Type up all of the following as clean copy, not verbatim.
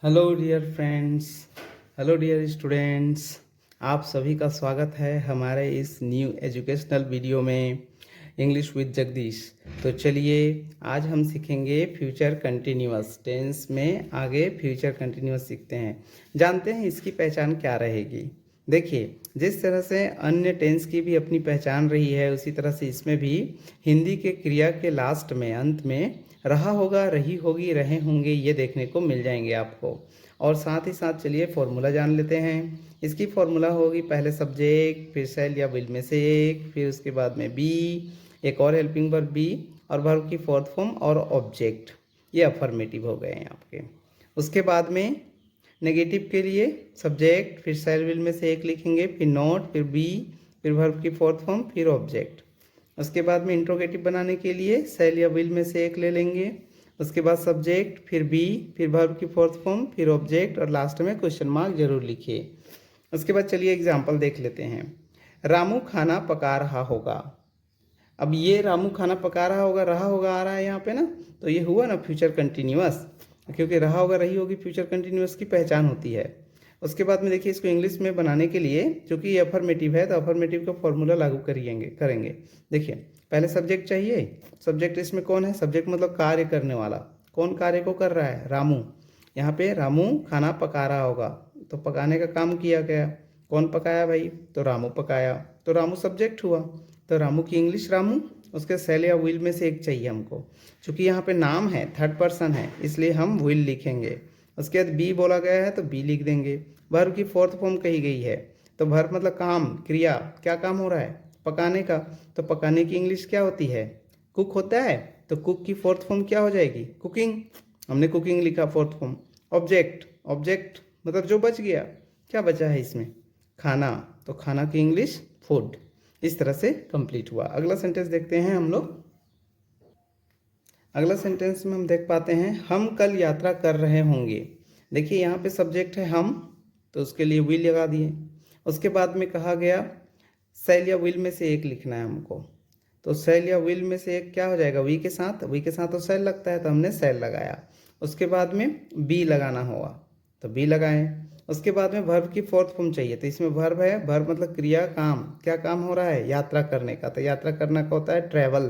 Hello dear friends, hello dear students. आप सभी का स्वागत है हमारे इस न्यू एजुकेशनल वीडियो में इंग्लिश विद जगदीश। तो चलिए आज हम सीखेंगे फ्यूचर कंटिन्यूअस टेंस में। आगे फ्यूचर कंटिन्यूअस सीखते हैं, जानते हैं इसकी पहचान क्या रहेगी। देखिए, जिस तरह से अन्य टेंस की भी अपनी पहचान रही है, उसी तरह से इसमें भी हिंदी के क्रिया के लास्ट में, अंत में रहा होगा, रही होगी, रहे होंगे, ये देखने को मिल जाएंगे आपको। और साथ ही साथ चलिए फॉर्मूला जान लेते हैं। इसकी फॉर्मूला होगी पहले सब्जेक्ट, फिर शैल या विल में से एक, फिर उसके बाद में बी, एक और हेल्पिंग वर्ब बी, और वर्ब की फोर्थ फॉर्म और ऑब्जेक्ट। ये अफर्मेटिव हो गए हैं आपके। उसके बाद में नेगेटिव के लिए सब्जेक्ट, फिर शैल विल में से एक लिखेंगे, फिर नॉट, फिर बी, फिर वर्ब की फोर्थ फॉर्म, फिर ऑब्जेक्ट। उसके बाद में इंट्रोगेटिव बनाने के लिए शैल या विल में से एक ले लेंगे, उसके बाद सब्जेक्ट, फिर बी, फिर वर्ब की फोर्थ फॉर्म, फिर ऑब्जेक्ट, और लास्ट में क्वेश्चन मार्क जरूर लिखिए। उसके बाद चलिए एग्जाम्पल देख लेते हैं। रामू खाना पका रहा होगा। अब ये रामू खाना पका रहा होगा, रहा होगा आ रहा है यहाँ पे ना, तो ये हुआ ना फ्यूचर कंटिन्यूअस, क्योंकि रहा होगा, रही होगी फ्यूचर कंटिन्यूअस की पहचान होती है। उसके बाद में देखिए, इसको इंग्लिश में बनाने के लिए, क्योंकि ये अफर्मेटिव है तो अफर्मेटिव का फॉर्मूला लागू करेंगे। देखिए, पहले सब्जेक्ट चाहिए। सब्जेक्ट इसमें कौन है? सब्जेक्ट मतलब कार्य करने वाला। कौन कार्य को कर रहा है? रामू। यहाँ पे रामू खाना पका रहा होगा, तो पकाने का काम किया गया। कौन पकाया भाई? तो रामू पकाया, तो रामू सब्जेक्ट हुआ। तो रामू की इंग्लिश रामू, उसके शैल या विल में से एक चाहिए हमको। चूंकि यहाँ पे नाम है, थर्ड पर्सन है, इसलिए हम विल लिखेंगे। उसके बाद बी बोला गया है तो बी लिख देंगे। वर्ब की फोर्थ फॉर्म कही गई है, तो वर्ब मतलब काम, क्रिया, क्या काम हो रहा है? पकाने का। तो पकाने की इंग्लिश क्या होती है? कुक होता है, तो कुक की फोर्थ फॉर्म क्या हो जाएगी? कुकिंग। हमने कुकिंग लिखा फोर्थ फॉर्म। ऑब्जेक्ट, ऑब्जेक्ट मतलब जो बच गया, क्या बचा है इसमें? खाना, तो खाना की इंग्लिश फूड। इस तरह से कंप्लीट हुआ। अगला सेंटेंस देखते हैं हम लोग। अगला सेंटेंस में हम देख पाते हैं, हम कल यात्रा कर रहे होंगे। देखिए यहाँ पे सब्जेक्ट है हम, तो उसके लिए विल लगा दिए। उसके बाद में कहा गया शैल या विल में से एक लिखना है हमको, तो शैल या विल में से एक क्या हो जाएगा? वी के साथ, वी के साथ तो शैल लगता है, तो हमने शैल लगाया। उसके बाद में बी लगाना होगा, तो बी लगाएं। उसके बाद में वर्ब की फोर्थ फॉर्म चाहिए, तो इसमें वर्ब है, वर्ब मतलब क्रिया, काम। क्या काम हो रहा है? यात्रा करने का, तो यात्रा करना का होता है ट्रैवल,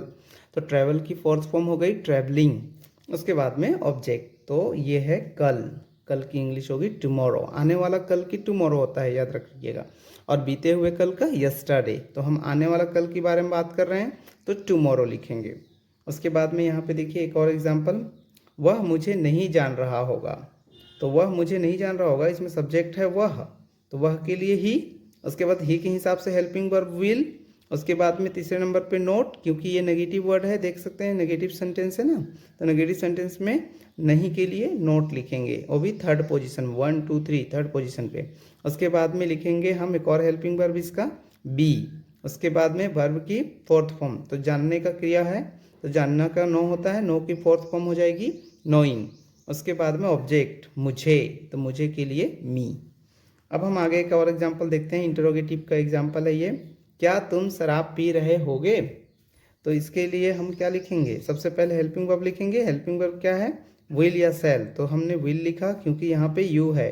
तो ट्रैवल की फोर्थ फॉर्म हो गई ट्रैवलिंग। उसके बाद में ऑब्जेक्ट, तो ये है कल, कल की इंग्लिश होगी टुमारो। आने वाला कल की टुमारो होता है, याद रखिएगा। और बीते हुए कल का यस्टरडे, तो हम आने वाला कल के बारे में बात कर रहे हैं, तो टुमारो लिखेंगे। उसके बाद में यहाँ पे देखिए एक और एग्जांपल, वह मुझे नहीं जान रहा होगा। तो वह मुझे नहीं जान रहा होगा, इसमें सब्जेक्ट है वह, तो वह के लिए ही। उसके बाद ही के हिसाब से हेल्पिंग वर्ब विल। उसके बाद में तीसरे नंबर पे नोट, क्योंकि ये नेगेटिव वर्ड है, देख सकते हैं नेगेटिव सेंटेंस है ना, तो नेगेटिव सेंटेंस में नहीं के लिए नोट लिखेंगे, वो भी थर्ड पोजीशन, 1 2 3 थर्ड पोजीशन पे। उसके बाद में लिखेंगे हम एक और हेल्पिंग वर्ब इसका बी। उसके बाद में वर्ब की फोर्थ फॉर्म, तो जानने का क्रिया है, तो जानना का नो होता है, नो की फोर्थ फॉर्म हो जाएगी नोइंग। उसके बाद में ऑब्जेक्ट मुझे, तो मुझे के लिए मी। अब हम आगे एक और एग्जांपल देखते हैं, इंटरोगेटिव का एग्जांपल है ये, क्या तुम शराब पी रहे होगे? तो इसके लिए हम क्या लिखेंगे? सबसे पहले हेल्पिंग वर्ब लिखेंगे। हेल्पिंग वर्ब क्या है? विल या शैल, तो हमने विल लिखा क्योंकि यहाँ पे यू है,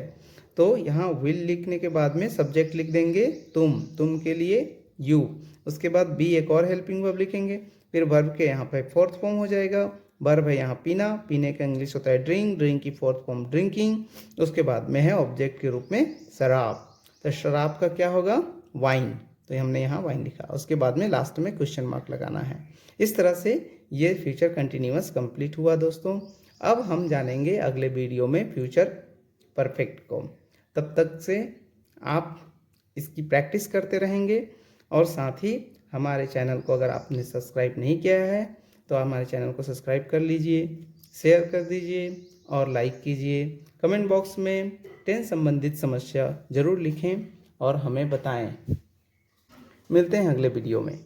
तो यहाँ विल लिखने के बाद में सब्जेक्ट लिख देंगे तुम के लिए यू। उसके बाद बी, एक और हेल्पिंग वर्ब लिखेंगे, फिर वर्ब के यहाँ पे फोर्थ फॉर्म हो जाएगा। वर्ब है यहाँ पीना, पीने का इंग्लिश होता है ड्रिंक, ड्रिंक की फोर्थ फॉर्म ड्रिंकिंग। उसके बाद में है ऑब्जेक्ट के रूप में शराब, तो शराब का क्या होगा? वाइन, तो हमने यहाँ वाइन लिखा। उसके बाद में लास्ट में क्वेश्चन मार्क लगाना है। इस तरह से ये फ्यूचर कंटिन्यूअस कंप्लीट हुआ दोस्तों। अब हम जानेंगे अगले वीडियो में फ्यूचर परफेक्ट को। तब तक से आप इसकी प्रैक्टिस करते रहेंगे, और साथ ही हमारे चैनल को अगर आपने सब्सक्राइब नहीं किया है तो हमारे चैनल को सब्सक्राइब कर लीजिए, शेयर कर दीजिए और लाइक कीजिए। कमेंट बॉक्स में टेंस संबंधित समस्या ज़रूर लिखें और हमें बताएं। मिलते हैं अगले वीडियो में।